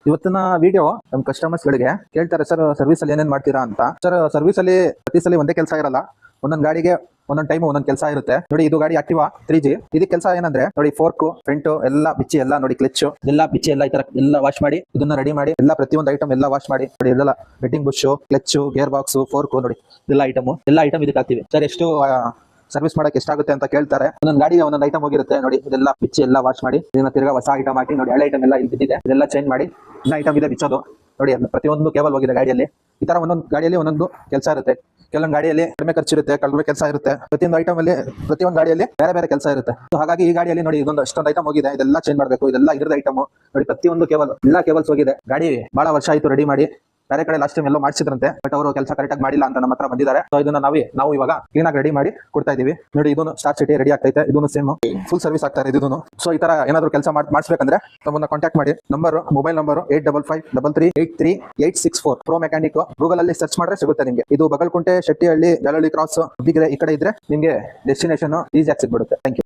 ಇವತ್ತಿನ ವಿಡಿಯೋ ನಮ್ಮ ಕಸ್ಟಮರ್ಸ್ ಗಳಿಗೆ ಕೇಳ್ತಾರೆ, ಸರ್ ಸರ್ವಿಸ್ ಅಲ್ಲಿ ಏನೇನ್ ಮಾಡ್ತೀರಾ ಅಂತ. ಸರ್ ಸರ್ವಿಸ್ ಅಲ್ಲಿ ಪ್ರತಿ ಸಲ ಒಂದೇ ಕೆಲಸ ಇರಲ್ಲ, ಒಂದೊಂದು ಗಾಡಿಗೆ ಒಂದೊಂದು ಟೈಮ್ ಒಂದೊಂದು ಕೆಲಸ ಇರುತ್ತೆ. ನೋಡಿ ಇದು ಗಾಡಿ ಆಕ್ಟಿವಾ 3G. ಇದಕ್ಕೆ ಕೆಲಸ ಏನಂದ್ರೆ ನೋಡಿ ಫೋರ್ಕ್ ಫ್ರಂಟ್ ಎಲ್ಲ ಬಿಚ್ಚಿ ಎಲ್ಲ ನೋಡಿ ಕ್ಲಚ್ ಎಲ್ಲ ಬಿಚ್ಚಿ ಎಲ್ಲ ಈ ತರ ಎಲ್ಲ ವಾಶ್ ಮಾಡಿ ಇದನ್ನ ರೆಡಿ ಮಾಡಿ ಎಲ್ಲ ಪ್ರತಿಯೊಂದು ಐಟಮ್ ಎಲ್ಲ ವಾಶ್ ಮಾಡಿ ನೋಡಿ ಎಲ್ಲ bedding bush clutch gear box fork ನೋಡಿ ಎಲ್ಲ ಐಟಮ್ ಇದಕ್ಕೆ ಹಾಕ್ತಿವಿ. ಸರ್ ಎಷ್ಟು ಸರ್ವಿಸ್ ಮಾಡಕ್ಕೆ ಎಷ್ಟಾಗುತ್ತೆ ಅಂತ ಕೇಳ್ತಾರೆ. ಒಂದೊಂದು ಗಾಡಿಗೆ ಒಂದೊಂದು ಐಟಮ್ ಹೋಗಿರುತ್ತೆ ನೋಡಿ, ಇದೆಲ್ಲ ಬಿಚ್ಚಿ ಎಲ್ಲ ವಾಶ್ ಮಾಡಿ ಇದನ್ನ ತಿರ್ಗಾ ಹೊಸ ಐಟಮ್ ಹಾಕಿ ನೋಡಿ ಹಳೆ ಐಟಮ್ ಎಲ್ಲ ಇಲ್ಲಿ ಬಿದ್ದಿದೆ ಇದೆಲ್ಲ ಚೇಂಜ್ ಮಾಡಿ ಇನ್ನ ಐಟಮ್ ಇದೆ ಬಿಚ್ಚೋದು ನೋಡಿ. ಪ್ರತಿಯೊಂದು ಕೇಬಲ್ ಹೋಗಿದೆ ಗಾಡಿಯಲ್ಲಿ. ಈ ತರ ಒಂದೊಂದು ಗಾಡಿಯಲ್ಲಿ ಒಂದೊಂದು ಕೆಲಸ ಇರುತ್ತೆ. ಕೆಲವೊಂದು ಗಾಡಿಯಲ್ಲಿ ಕಡಿಮೆ ಖರ್ಚಿರುತ್ತೆ, ಕಡಿಮೆ ಕೆಲಸ ಇರುತ್ತೆ. ಪ್ರತಿಯೊಂದು ಐಟಮ್ ಅಲ್ಲಿ ಪ್ರತಿಯೊಂದು ಗಾಡಿಯಲ್ಲಿ ಬೇರೆ ಬೇರೆ ಕೆಲಸ ಇರುತ್ತೆ. ಹಾಗಾಗಿ ಈ ಗಾಡಿಯಲ್ಲಿ ನೋಡಿ ಇದೊಂದು ಅಷ್ಟೊಂದು ಐಟಮ್ ಹೋಗಿದೆ, ಇದೆಲ್ಲ ಚೇಂಜ್ ಮಾಡಬೇಕು. ಇದೆಲ್ಲ ಇದ್ರದ ಐಟಮ್ ನೋಡಿ, ಪ್ರತಿಯೊಂದು ಕೇಬಲ್ ಎಲ್ಲ ಕೇಬಲ್ಸ್ ಹೋಗಿದೆ. ಗಾಡಿ ಬಹಳ ವರ್ಷ ಆಯ್ತು ರೆಡಿ ಮಾಡಿ, ಬೇರೆ ಕಡೆ ಲಾಸ್ಟ್ ಟೈಮ್ ಎಲ್ಲೋ ಮಾಡಿಸಿದ್ರಂತೆ, ಬಟ್ ಅವರು ಕೆಲಸ ಕರೆಕ್ಟಾಗಿ ಮಾಡಿಲ್ಲ ಅಂತ ನಮ್ಮ ಹತ್ರ ಬಂದಿದ್ದಾರೆ. ಸೊ ಇದನ್ನ ನಾವು ಇವಾಗ ಕ್ಲೀನ್ ಆಗಿ ರೆಡಿ ಮಾಡಿ ಕೊಡ್ತಾ ಇದೀವಿ ನೋಡಿ. ಇದನ್ನು ಸ್ಟಾರ್ಟ್ ಸಿಟಿ ರೆಡಿ ಆಗ್ತೈತೆ, ಇದನ್ನು ಸೇಮ್ ಫುಲ್ ಸರ್ವಿಸ್ ಆಗ್ತಾರೆ ಇದನ್ನು. ಸೊ ಈ ತರ ಏನಾದ್ರು ಕೆಲಸ ಮಾಡಿಸ್ಬೇಕಂದ್ರೆ ನಮ್ಮನ್ನ ಕಾಂಟ್ಯಾಕ್ಟ್ ಮಾಡಿ. Mobile number 8553338864 pro mechanic. Google ಅಲ್ಲಿ ಸರ್ಚ್ ಮಾಡಿದ್ರೆ ಸಿಗುತ್ತೆ ನಿಮಗೆ. ಇದು ಬಗಲ್ಕುಂಟೆ, ಶೆಟ್ಟಿಹಳ್ಳಿ, ಜಲಹಳ್ಳಿ ಕ್ರಾಸ್ ಬಿಗ್ರೆ ಈ ಕಡೆ ಇದ್ರೆ ನಿಮಗೆ ಡೆಸ್ಟಿನೇಷನ್ ಈಸಿ ಆಗಿ ಸಿಗ್ಬಿಡುತ್ತೆ. Thank you.